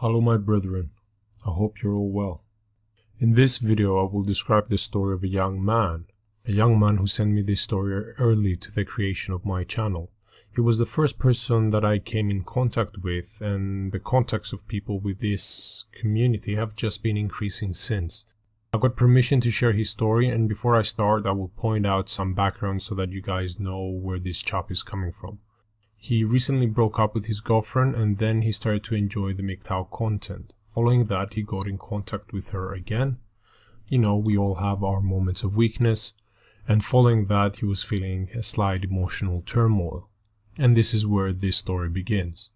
Hello my brethren, I hope you're all well. In this video I will describe the story of a young man who sent me this story early to the creation of my channel. He was the first person that I came in contact with, and the contacts of people with this community have just been increasing since. I got permission to share his story, and before I start I will point out some background so that you guys know where this chap is coming from. He recently broke up with his girlfriend, and then he started to enjoy the MGTOW content. Following that, he got in contact with her again. You know, we all have our moments of weakness. And following that, he was feeling a slight emotional turmoil. And this is where this story begins.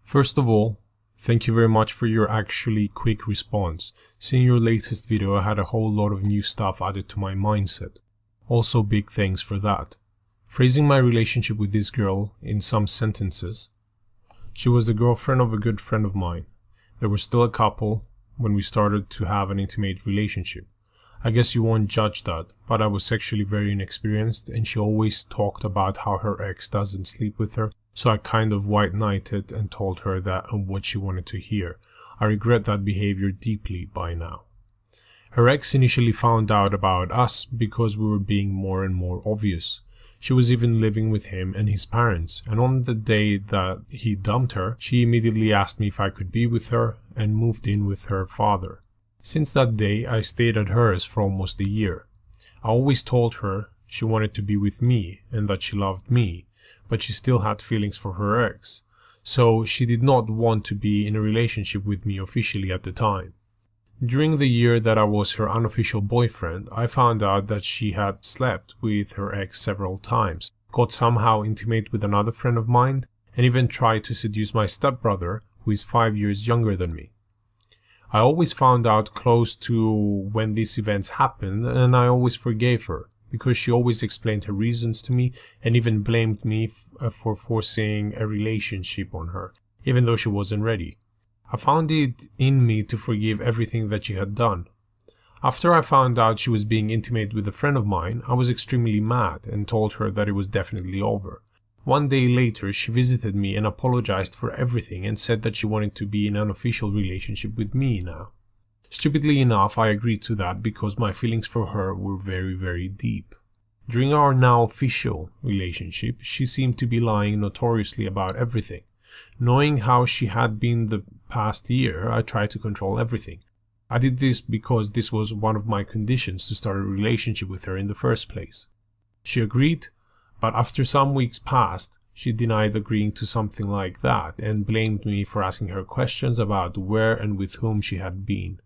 First of all, thank you very much for your actually quick response. Seeing your latest video, I had a whole lot of new stuff added to my mindset. Also, big thanks for that. Phrasing my relationship with this girl in some sentences. She was the girlfriend of a good friend of mine. They were still a couple when we started to have an intimate relationship. I guess you won't judge that, but I was sexually very inexperienced, and she always talked about how her ex doesn't sleep with her, so I kind of white-knighted and told her that and what she wanted to hear. I regret that behavior deeply by now. Her ex initially found out about us because we were being more and more obvious. She was even living with him and his parents, and on the day that he dumped her, she immediately asked me if I could be with her and moved in with her father. Since that day, I stayed at hers for almost a year. I always told her she wanted to be with me and that she loved me, but she still had feelings for her ex, so she did not want to be in a relationship with me officially at the time. During the year that I was her unofficial boyfriend, I found out that she had slept with her ex several times, got somehow intimate with another friend of mine, and even tried to seduce my stepbrother, who is 5 years younger than me. I always found out close to when these events happened, and I always forgave her, because she always explained her reasons to me and even blamed me for forcing a relationship on her, even though she wasn't ready. I found it in me to forgive everything that she had done. After I found out she was being intimate with a friend of mine, I was extremely mad and told her that it was definitely over. One day later, she visited me and apologized for everything and said that she wanted to be in an official relationship with me now. Stupidly enough, I agreed to that because my feelings for her were very, very deep. During our now official relationship, she seemed to be lying notoriously about everything. Knowing how she had been the past year, I tried to control everything. I did this because this was one of my conditions to start a relationship with her in the first place. She agreed, but after some weeks passed, she denied agreeing to something like that and blamed me for asking her questions about where and with whom she had been.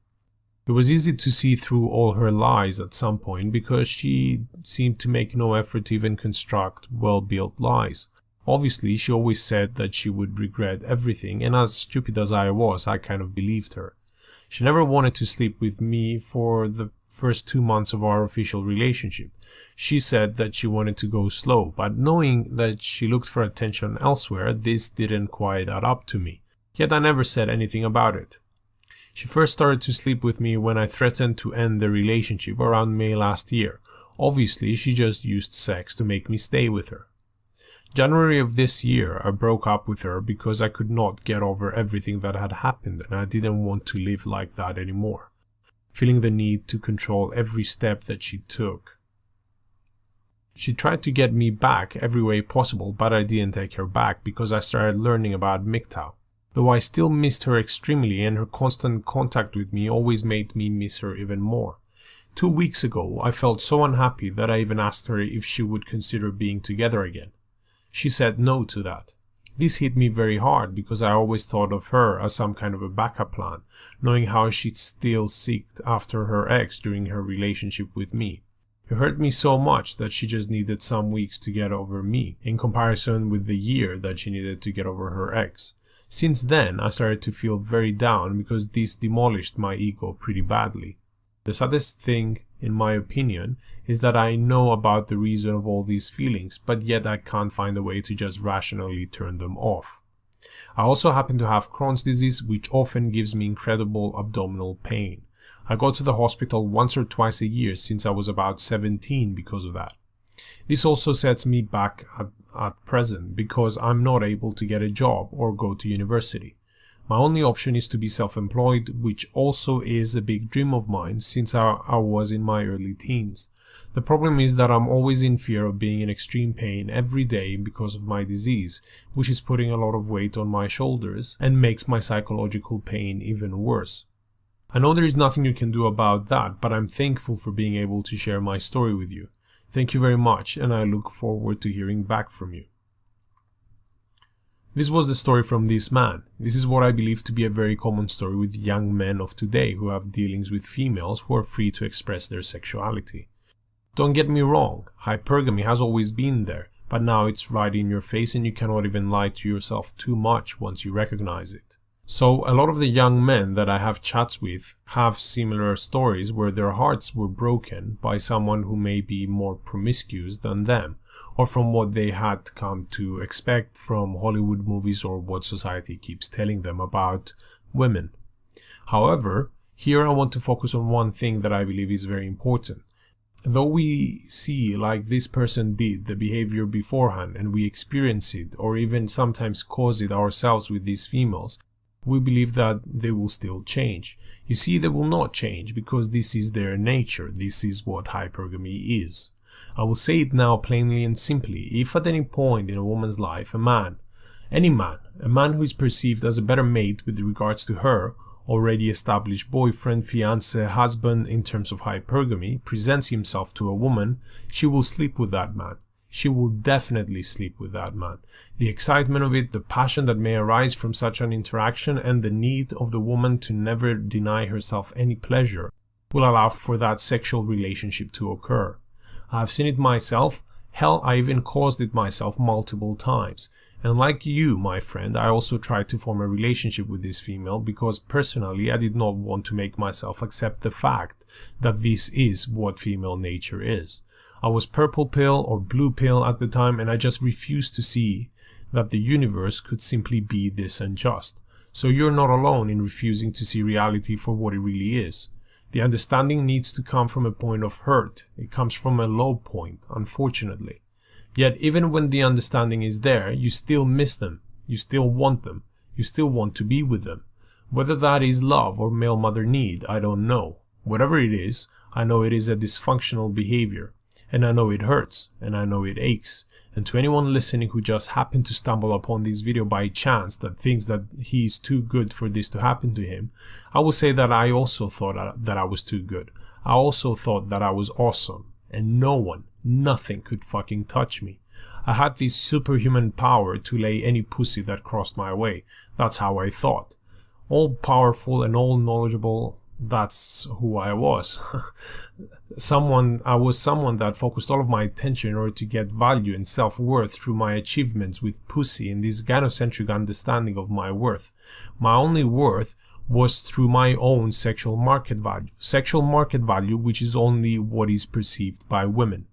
It was easy to see through all her lies at some point because she seemed to make no effort to even construct well-built lies. Obviously, she always said that she would regret everything, and as stupid as I was, I kind of believed her. She never wanted to sleep with me for the first 2 months of our official relationship. She said that she wanted to go slow, but knowing that she looked for attention elsewhere, this didn't quite add up to me. Yet I never said anything about it. She first started to sleep with me when I threatened to end the relationship around May last year. Obviously, she just used sex to make me stay with her. January of this year, I broke up with her because I could not get over everything that had happened, and I didn't want to live like that anymore, feeling the need to control every step that she took. She tried to get me back every way possible, but I didn't take her back because I started learning about MGTOW. Though I still missed her extremely, and her constant contact with me always made me miss her even more. 2 weeks ago, I felt so unhappy that I even asked her if she would consider being together again. She said no to that. This hit me very hard because I always thought of her as some kind of a backup plan, knowing how she still seeked after her ex during her relationship with me. It hurt me so much that she just needed some weeks to get over me, in comparison with the year that she needed to get over her ex. Since then, I started to feel very down because this demolished my ego pretty badly. The saddest thing, in my opinion, is that I know about the reason of all these feelings, but yet I can't find a way to just rationally turn them off. I also happen to have Crohn's disease, which often gives me incredible abdominal pain. I go to the hospital once or twice a year since I was about 17 because of that. This also sets me back at present because I'm not able to get a job or go to university. My only option is to be self-employed, which also is a big dream of mine since I was in my early teens. The problem is that I'm always in fear of being in extreme pain every day because of my disease, which is putting a lot of weight on my shoulders and makes my psychological pain even worse. I know there is nothing you can do about that, but I'm thankful for being able to share my story with you. Thank you very much, and I look forward to hearing back from you. This was the story from this man. This is what I believe to be a very common story with young men of today who have dealings with females who are free to express their sexuality. Don't get me wrong, hypergamy has always been there, but now it's right in your face and you cannot even lie to yourself too much once you recognize it. So a lot of the young men that I have chats with have similar stories where their hearts were broken by someone who may be more promiscuous than them, or from what they had come to expect from Hollywood movies or what society keeps telling them about women. However, here I want to focus on one thing that I believe is very important. Though we see, like this person did, the behavior beforehand and we experience it or even sometimes cause it ourselves with these females, we believe that they will still change. You see, they will not change because this is their nature. This is what hypergamy is. I will say it now plainly and simply. If at any point in a woman's life, a man who is perceived as a better mate with regards to her already established boyfriend, fiancé, husband in terms of hypergamy, presents himself to a woman, she will sleep with that man. She will definitely sleep with that man. The excitement of it, the passion that may arise from such an interaction, and the need of the woman to never deny herself any pleasure will allow for that sexual relationship to occur. I have seen it myself. Hell, I even caused it myself multiple times. And like you, my friend, I also tried to form a relationship with this female because personally I did not want to make myself accept the fact that this is what female nature is. I was purple pill or blue pill at the time, and I just refused to see that the universe could simply be this unjust. So you're not alone in refusing to see reality for what it really is. The understanding needs to come from a point of hurt. It comes from a low point, unfortunately. Yet even when the understanding is there, you still miss them. You still want them. You still want to be with them. Whether that is love or male mother need, I don't know. Whatever it is, I know it is a dysfunctional behavior. And I know it hurts, and I know it aches. And to anyone listening who just happened to stumble upon this video by chance that thinks that he is too good for this to happen to him, I will say that I also thought that I was too good. I also thought that I was awesome. And nothing could fucking touch me. I had this superhuman power to lay any pussy that crossed my way. That's how I thought. All powerful and all knowledgeable. That's who I was. I was someone that focused all of my attention in order to get value and self-worth through my achievements with pussy and this gynocentric understanding of my worth. My only worth was through my own sexual market value. Sexual market value, which is only what is perceived by women.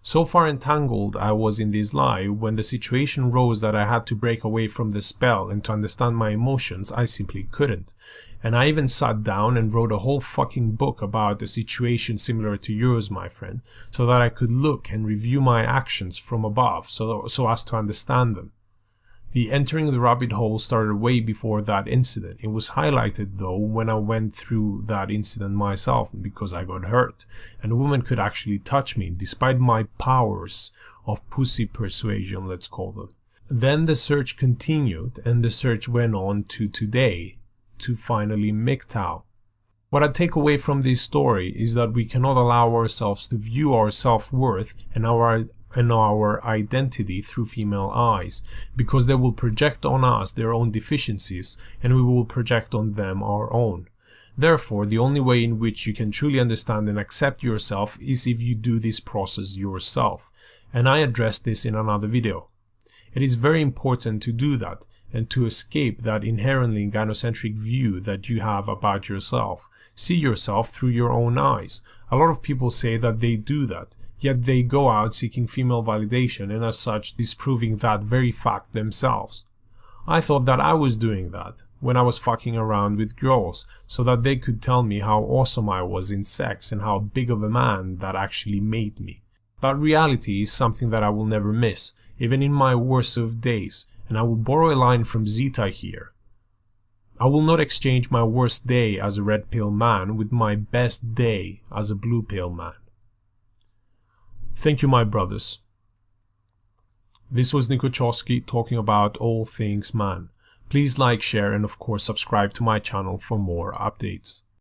So far entangled I was in this lie, when the situation rose that I had to break away from the spell and to understand my emotions, I simply couldn't. And I even sat down and wrote a whole fucking book about a situation similar to yours, my friend, so that I could look and review my actions from above, so as to understand them. The entering the rabbit hole started way before that incident. It was highlighted though when I went through that incident myself because I got hurt, and a woman could actually touch me despite my powers of pussy persuasion, let's call them. Then the search continued, and the search went on to today, to finally MGTOW. What I take away from this story is that we cannot allow ourselves to view our self-worth and our identity through female eyes, because they will project on us their own deficiencies and we will project on them our own. Therefore, the only way in which you can truly understand and accept yourself is if you do this process yourself, and I addressed this in another video. It is very important to do that and to escape that inherently gynocentric view that you have about yourself. See yourself through your own eyes. A lot of people say that they do that, yet they go out seeking female validation and as such disproving that very fact themselves. I thought that I was doing that when I was fucking around with girls, so that they could tell me how awesome I was in sex and how big of a man that actually made me. That reality is something that I will never miss, even in my worst of days, and I will borrow a line from Zita here. I will not exchange my worst day as a red pill man with my best day as a blue pill man. Thank you, my brothers. This was Nico Chosky talking about all things man. Please like, share, and of course subscribe to my channel for more updates.